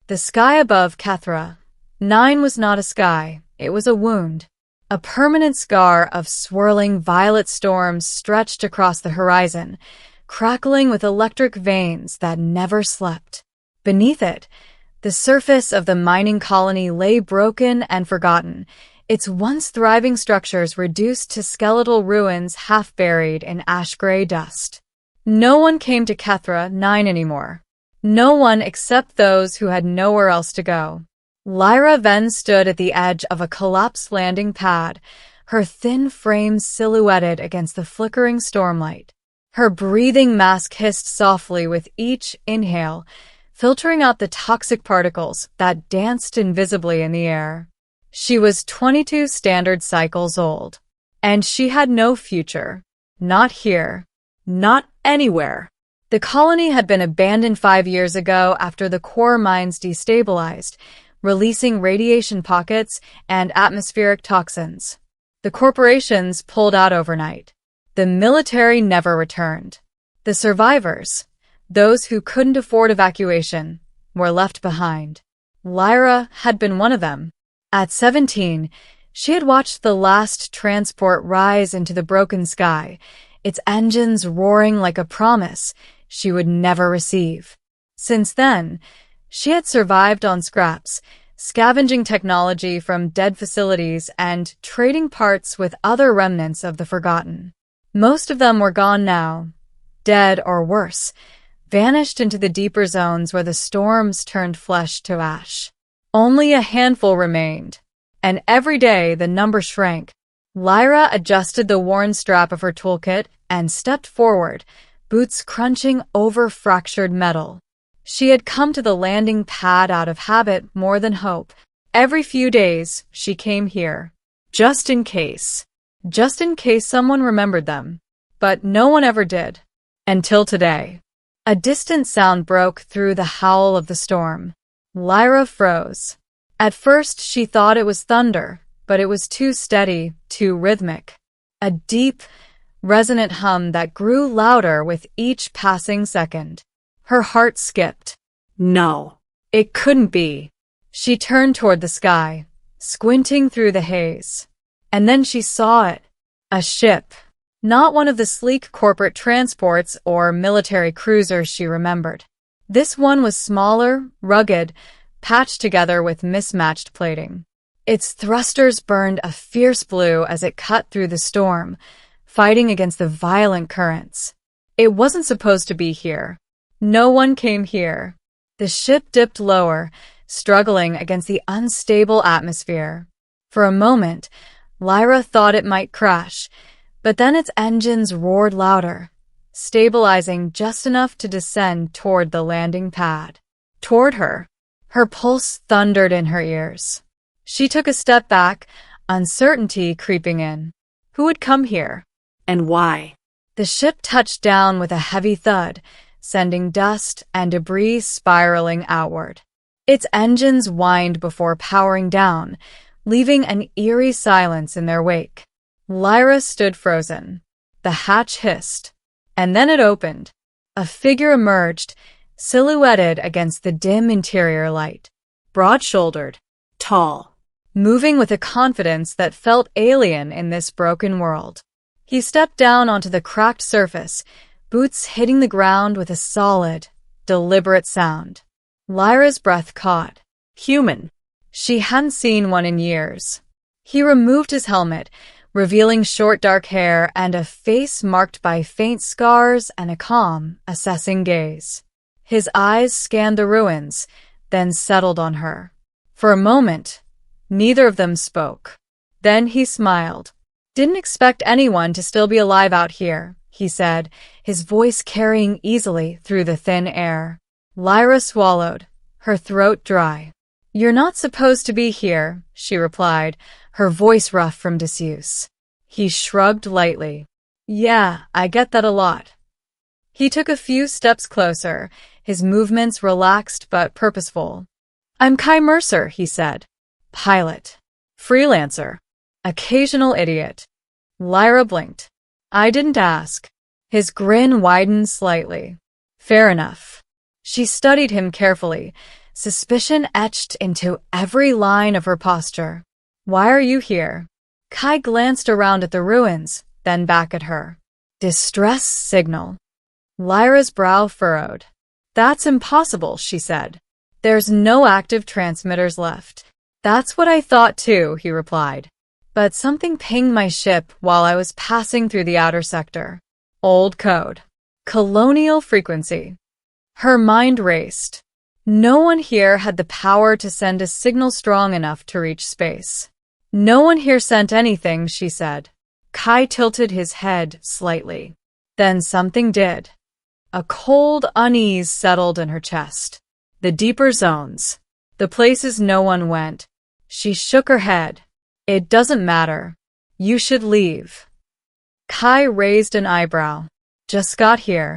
The sky above Kethra. 9 was not a sky, it was a wound. A permanent scar of swirling violet storms stretched across the horizon, crackling with electric veins that never slept. Beneath it, the surface of the mining colony lay broken and forgotten, its once thriving structures reduced to skeletal ruins half buried in ash-gray dust. No one came to Kethra 9 anymore. No one except those who had nowhere else to go. Lyra then stood at the edge of a collapsed landing pad, her thin frame silhouetted against the flickering stormlight. Her breathing mask hissed softly with each inhale, filtering out the toxic particles that danced invisibly in the air. She was 22 standard cycles old, and she had no future. Not here. Not anywhere. The colony had been abandoned 5 years ago after the core mines destabilized, releasing radiation pockets and atmospheric toxins. The corporations pulled out overnight. The military never returned. The survivors, those who couldn't afford evacuation, were left behind. Lyra had been one of them. At 17, she had watched the last transport rise into the broken sky, its engines roaring like a promise she would never receive. Since then, she had survived on scraps, scavenging technology from dead facilities and trading parts with other remnants of the forgotten. Most of them were gone now, dead or worse, vanished into the deeper zones where the storms turned flesh to ash. Only a handful remained, and every day the number shrank. Lyra adjusted the worn strap of her toolkit and stepped forward, boots crunching over fractured metal. She had come to the landing pad out of habit more than hope. Every few days, she came here. Just in case. Just in case someone remembered them. But no one ever did. Until today. A distant sound broke through the howl of the storm. Lyra froze. At first, she thought it was thunder, but it was too steady, too rhythmic. A deep, resonant hum that grew louder with each passing second. Her heart skipped. No, it couldn't be. She turned toward the sky, squinting through the haze. And then she saw it. A ship. Not one of the sleek corporate transports or military cruisers she remembered. This one was smaller, rugged, patched together with mismatched plating. Its thrusters burned a fierce blue as it cut through the storm, fighting against the violent currents. It wasn't supposed to be here. No one came here. The ship dipped lower, struggling against the unstable atmosphere. For a moment, Lyra thought it might crash, but then its engines roared louder, stabilizing just enough to descend toward the landing pad. Toward her. Her pulse thundered in her ears. She took a step back, uncertainty creeping in. Who would come here? And why? The ship touched down with a heavy thud, sending dust and debris spiraling outward. Its engines whined before powering down, leaving an eerie silence in their wake. Lyra stood frozen. The hatch hissed, and then it opened. A figure emerged, silhouetted against the dim interior light. Broad-shouldered, tall, moving with a confidence that felt alien in this broken world. He stepped down onto the cracked surface, boots hitting the ground with a solid, deliberate sound. Lyra's breath caught. Human. She hadn't seen one in years. He removed his helmet, revealing short dark hair and a face marked by faint scars and a calm, assessing gaze. His eyes scanned the ruins, then settled on her. For a moment, neither of them spoke. Then he smiled. Didn't expect anyone to still be alive out here, he said, his voice carrying easily through the thin air. Lyra swallowed, her throat dry. You're not supposed to be here, she replied, her voice rough from disuse. He shrugged lightly. Yeah, I get that a lot. He took a few steps closer, his movements relaxed but purposeful. I'm Kai Mercer, he said. Pilot. Freelancer. Occasional idiot. Lyra blinked. I didn't ask. His grin widened slightly. Fair enough. She studied him carefully, suspicion etched into every line of her posture. "Why are you here?" Kai glanced around at the ruins, then back at her. "Distress signal." Lyra's brow furrowed. "That's impossible," she said. "There's no active transmitters left." "That's what I thought too," he replied. "But something pinged my ship while I was passing through the outer sector. Old code. Colonial frequency." Her mind raced. No one here had the power to send a signal strong enough to reach space. "No one here sent anything," she said. Kai tilted his head slightly. Then something did. A cold unease settled in her chest. The deeper zones. The places no one went. She shook her head. "It doesn't matter. You should leave." Kai raised an eyebrow. "Just got here."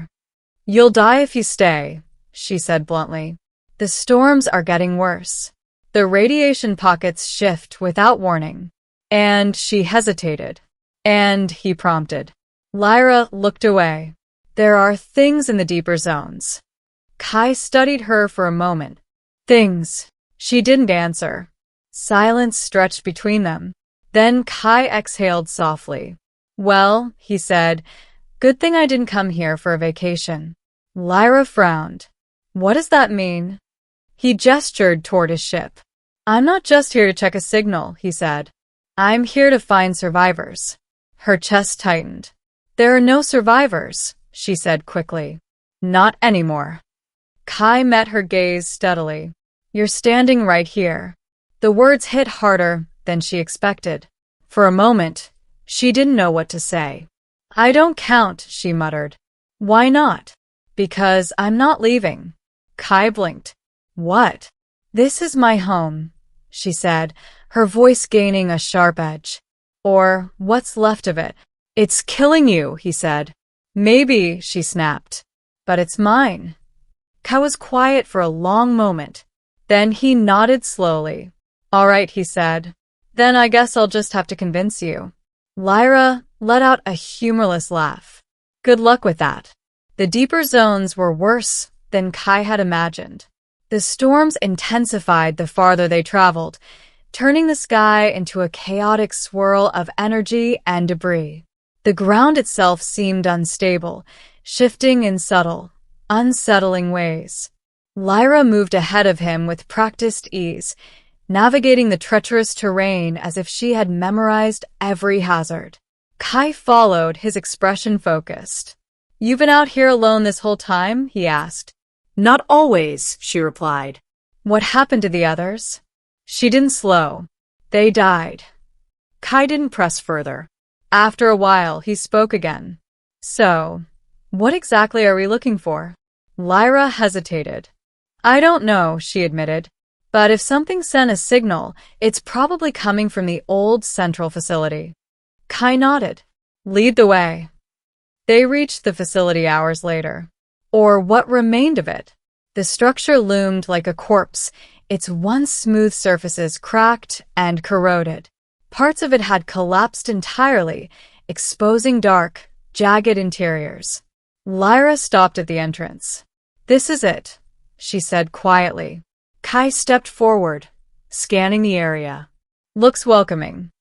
"You'll die if you stay," she said bluntly. "The storms are getting worse. The radiation pockets shift without warning." And she hesitated. "And," he prompted. Lyra looked away. "There are things in the deeper zones." Kai studied her for a moment. "Things." She didn't answer. Silence stretched between them. Then Kai exhaled softly. "Well," he said, "good thing I didn't come here for a vacation." Lyra frowned. "What does that mean?" He gestured toward his ship. "I'm not just here to check a signal," he said. "I'm here to find survivors." Her chest tightened. "There are no survivors," she said quickly. "Not anymore." Kai met her gaze steadily. "You're standing right here." The words hit harder than she expected. For a moment, she didn't know what to say. "I don't count," she muttered. "Why not?" "Because I'm not leaving." Kai blinked. "What?" "This is my home," she said, her voice gaining a sharp edge. "Or what's left of it." "It's killing you," he said. "Maybe," she snapped. "But it's mine." Kai was quiet for a long moment. Then he nodded slowly. "All right," he said. "Then I guess I'll just have to convince you." Lyra let out a humorless laugh. "Good luck with that." The deeper zones were worse than Kai had imagined. The storms intensified the farther they traveled, turning the sky into a chaotic swirl of energy and debris. The ground itself seemed unstable, shifting in subtle, unsettling ways. Lyra moved ahead of him with practiced ease, navigating the treacherous terrain as if she had memorized every hazard. Kai followed, his expression focused. "You've been out here alone this whole time?" he asked. "Not always," she replied. "What happened to the others?" She didn't slow. "They died." Kai didn't press further. After a while, he spoke again. "So, what exactly are we looking for?" Lyra hesitated. "I don't know," she admitted. "But if something sent a signal, it's probably coming from the old central facility." Kai nodded. "Lead the way." They reached the facility hours later. Or what remained of it. The structure loomed like a corpse, its once smooth surfaces cracked and corroded. Parts of it had collapsed entirely, exposing dark, jagged interiors. Lyra stopped at the entrance. "This is it," she said quietly. Kai stepped forward, scanning the area. "Looks welcoming."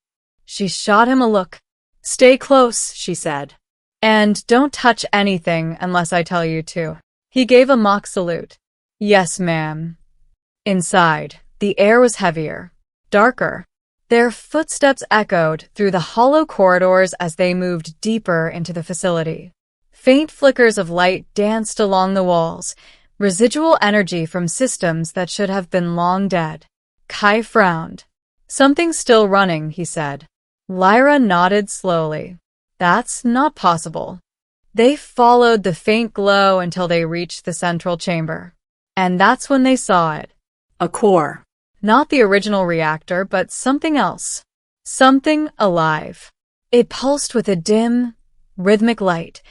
She shot him a look. "Stay close," she said. "And don't touch anything unless I tell you to." He gave a mock salute. "Yes, ma'am." Inside, the air was heavier, darker. Their footsteps echoed through the hollow corridors as they moved deeper into the facility. Faint flickers of light danced along the walls, residual energy from systems that should have been long dead. Kai frowned. "Something's still running," he said. Lyra nodded slowly. "That's not possible." They followed the faint glow until they reached the central chamber. And that's when they saw it. A core. Not the original reactor, but something else. Something alive. It pulsed with a dim, rhythmic light,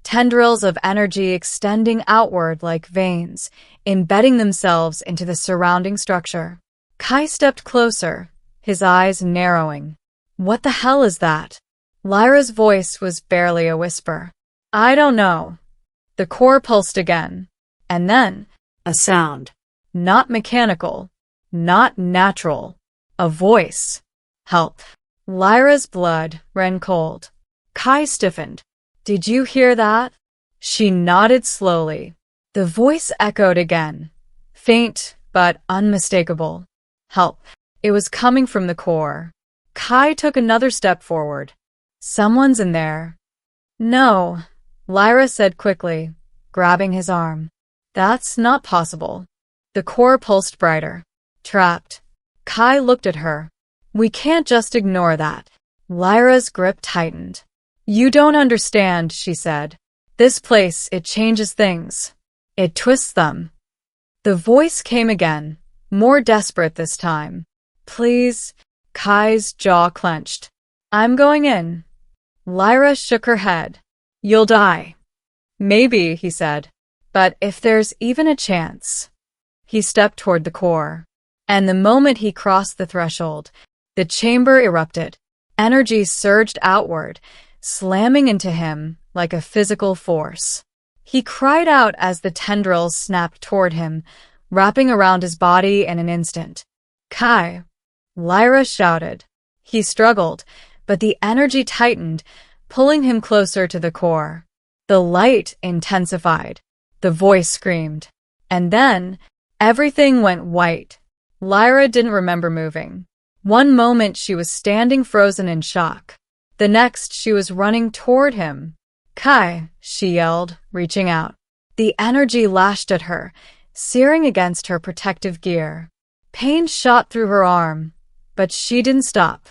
tendrils of energy extending outward like veins, embedding themselves into the surrounding structure. Kai stepped closer, his eyes narrowing. "What the hell is that?" Lyra's voice was barely a whisper. "I don't know." The core pulsed again. And then, a sound. Not mechanical. Not natural. A voice. Help. Lyra's blood ran cold. Kai stiffened. Did you hear that? She nodded slowly. The voice echoed again. Faint, but unmistakable. Help. It was coming from the core. Kai took another step forward. Someone's in there. No, Lyra said quickly, grabbing his arm. That's not possible. The core pulsed brighter. Trapped. Kai looked at her. We can't just ignore that. Lyra's grip tightened. You don't understand, she said. This place, it changes things. It twists them. The voice came again, more desperate this time. Please. Kai's jaw clenched. I'm going in. Lyra shook her head. You'll die. Maybe, he said. But if there's even a chance. He stepped toward the core. And the moment he crossed the threshold, the chamber erupted. Energy surged outward, slamming into him like a physical force. He cried out as the tendrils snapped toward him, wrapping around his body in an instant. Kai! Lyra shouted. He struggled, but the energy tightened, pulling him closer to the core. The light intensified. The voice screamed. And then, everything went white. Lyra didn't remember moving. One moment she was standing frozen in shock. The next she was running toward him. Kai, she yelled, reaching out. The energy lashed at her, searing against her protective gear. Pain shot through her arm, but she didn't stop.